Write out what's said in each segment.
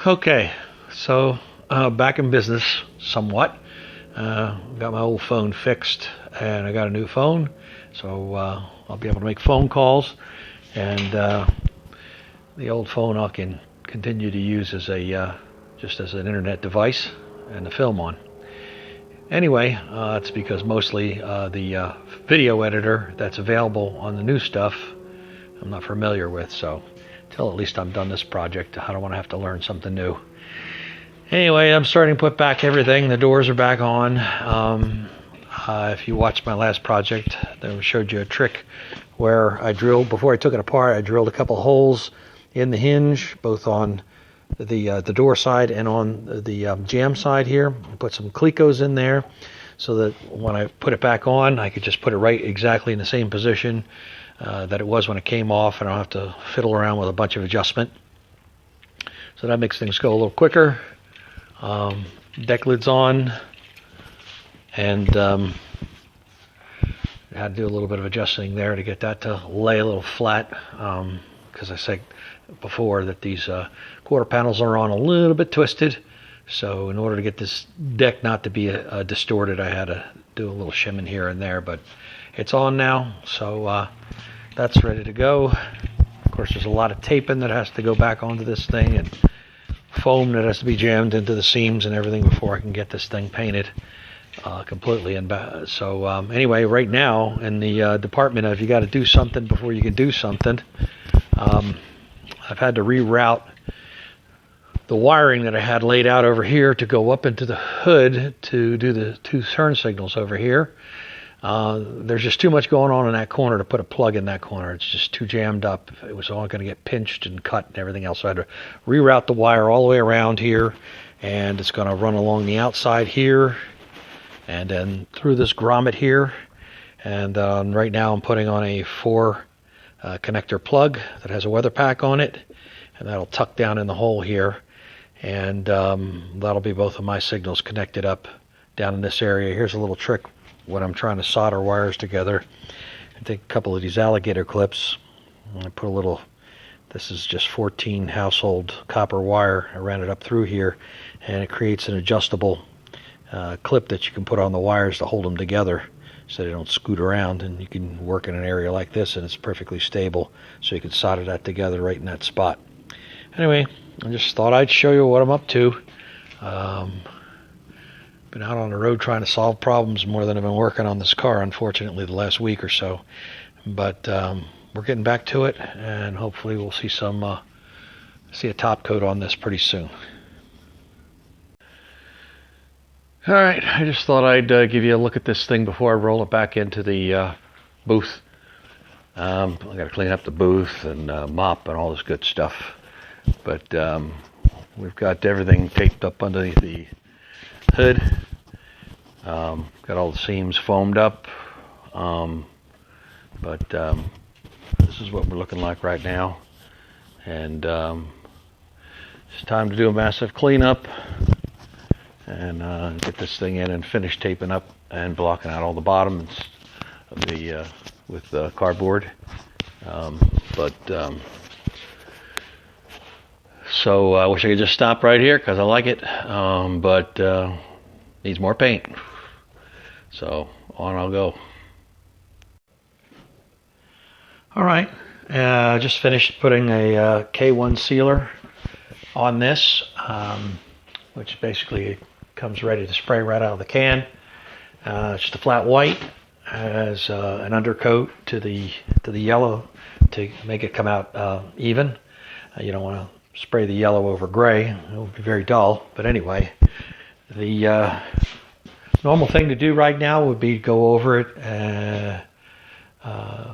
Okay, so back in business somewhat. Got my old phone fixed and I got a new phone, so I'll be able to make phone calls, and the old phone I can continue to use as a just as an internet device and to film on. Anyway, it's because mostly the video editor that's available on the new stuff I'm not familiar with, so till at least I'm done this project, I don't want to have to learn something new. Anyway, I'm starting to put back everything. The doors are back on. If you watched my last project, I showed you a trick where I drilled, before I took it apart, I drilled a couple holes in the hinge, both on the door side and on the jamb side here. I put some Clecos in there so that when I put it back on, I could just put it right exactly in the same position that it was when it came off, and I don't have to fiddle around with a bunch of adjustment. So that makes things go a little quicker. Deck lid's on, and I had to do a little bit of adjusting there to get that to lay a little flat, because I said before that these quarter panels are on a little bit twisted, so in order to get this deck not to be distorted, I had to do a little shimming here and there, but it's on now, so that's ready to go. Of course, there's a lot of taping that has to go back onto this thing, and foam that has to be jammed into the seams and everything before I can get this thing painted completely. And so anyway, right now in the department of you got to do something before you can do something, I've had to reroute the wiring that I had laid out over here to go up into the hood to do the two turn signals over here. There's just too much going on in that corner to put a plug in that corner. It's just too jammed up. It was all going to get pinched and cut and everything else. So I had to reroute the wire all the way around here, and it's going to run along the outside here and then through this grommet here. And right now I'm putting on a 4 connector plug that has a weather pack on it, and that'll tuck down in the hole here, and that'll be both of my signals connected up down in this area. Here's a little trick when I'm trying to solder wires together. I take a couple of these alligator clips, and I put a little, this is just 14 household copper wire. I ran it up through here, and it creates an adjustable clip that you can put on the wires to hold them together so they don't scoot around, and you can work in an area like this and it's perfectly stable, so you can solder that together right in that spot. Anyway, I just thought I'd show you what I'm up to. Been out on the road trying to solve problems more than I've been working on this car, unfortunately, the last week or so. But we're getting back to it, and hopefully we'll see a top coat on this pretty soon. All right, I just thought I'd give you a look at this thing before I roll it back into the booth. I got to clean up the booth and mop and all this good stuff. But we've got everything taped up underneath the hood. Got all the seams foamed up, but this is what we're looking like right now, and it's time to do a massive cleanup and get this thing in and finish taping up and blocking out all the bottoms of the with the cardboard. So I wish I could just stop right here because I like it, but needs more paint. So on I'll go. All right, just finished putting a K1 sealer on this, which basically comes ready to spray right out of the can. It's just a flat white, has an undercoat to the yellow to make it come out even. You don't want to spray the yellow over gray, it would be very dull. But anyway, the normal thing to do right now would be go over it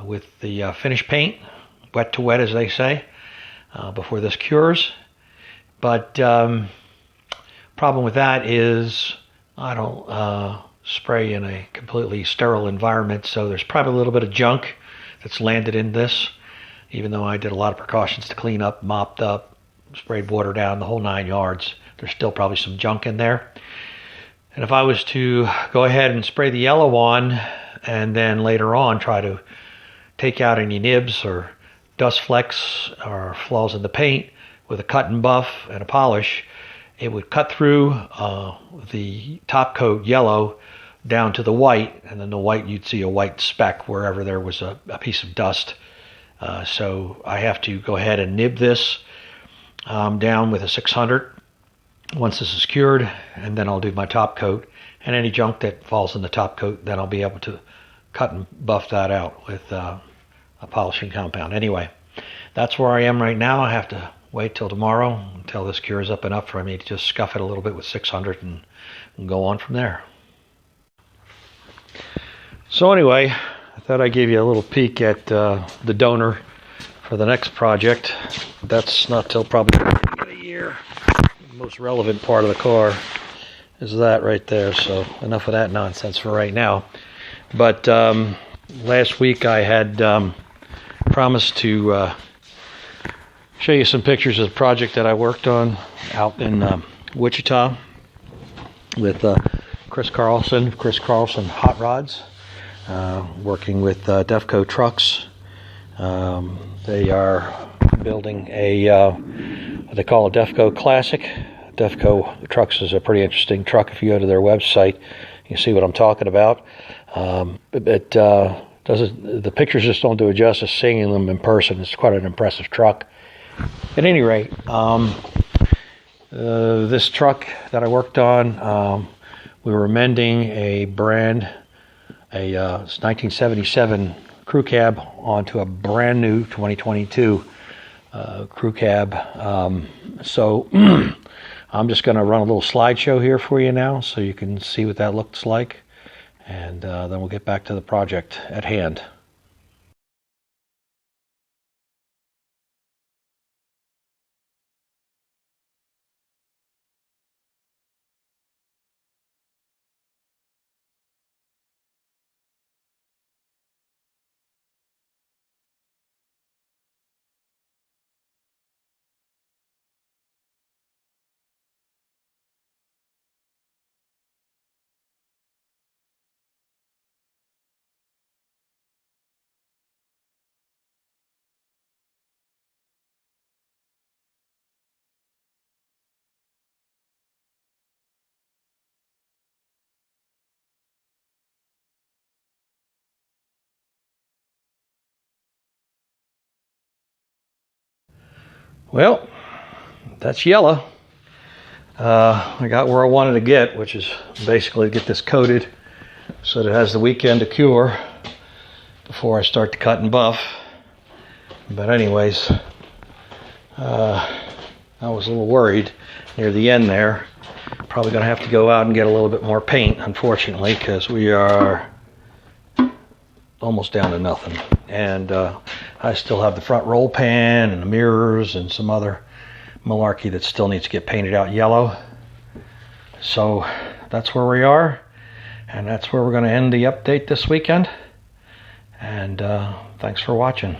with the finish paint, wet to wet as they say, before this cures. But problem with that is I don't spray in a completely sterile environment, so there's probably a little bit of junk that's landed in this, even though I did a lot of precautions to clean up, mopped up, sprayed water down, the whole 9 yards. There's still probably some junk in there. And if I was to go ahead and spray the yellow on and then later on try to take out any nibs or dust flecks or flaws in the paint, with a cut and buff and a polish, it would cut through the top coat yellow down to the white, and then the white, you'd see a white speck wherever there was a piece of dust. So I have to go ahead and nib this down with a 600 once this is cured, and then I'll do my top coat, and any junk that falls in the top coat, then I'll be able to cut and buff that out with a polishing compound. Anyway, that's where I am right now. I have to wait till tomorrow until this cures up enough for me to just scuff it a little bit with 600 and go on from there. So anyway, I thought I'd give you a little peek at the donor for the next project. That's not till probably a year. The most relevant part of the car is that right there. So enough of that nonsense for right now. But last week I had promised to show you some pictures of the project that I worked on out in Wichita with Chris Carlson Hot Rods, working with Defco Trucks. They are building what they call a Defco Classic. Defco Trucks is a pretty interesting truck. If you go to their website, you can see what I'm talking about. The pictures just don't do it justice seeing them in person. It's quite an impressive truck. At any rate, this truck that I worked on, we were mending a 1977 crew cab onto a brand new 2022 crew cab. So I'm just going to run a little slideshow here for you now so you can see what that looks like, and then we'll get back to the project at hand. Well, that's yellow. I got where I wanted to get, which is basically get this coated so that it has the weekend to cure before I start to cut and buff. But anyways, I was a little worried near the end there. Probably going to have to go out and get a little bit more paint, unfortunately, because we are almost down to nothing. And I still have the front roll pan and the mirrors and some other malarkey that still needs to get painted out yellow. So that's where we are, and that's where we're going to end the update this weekend. And thanks for watching.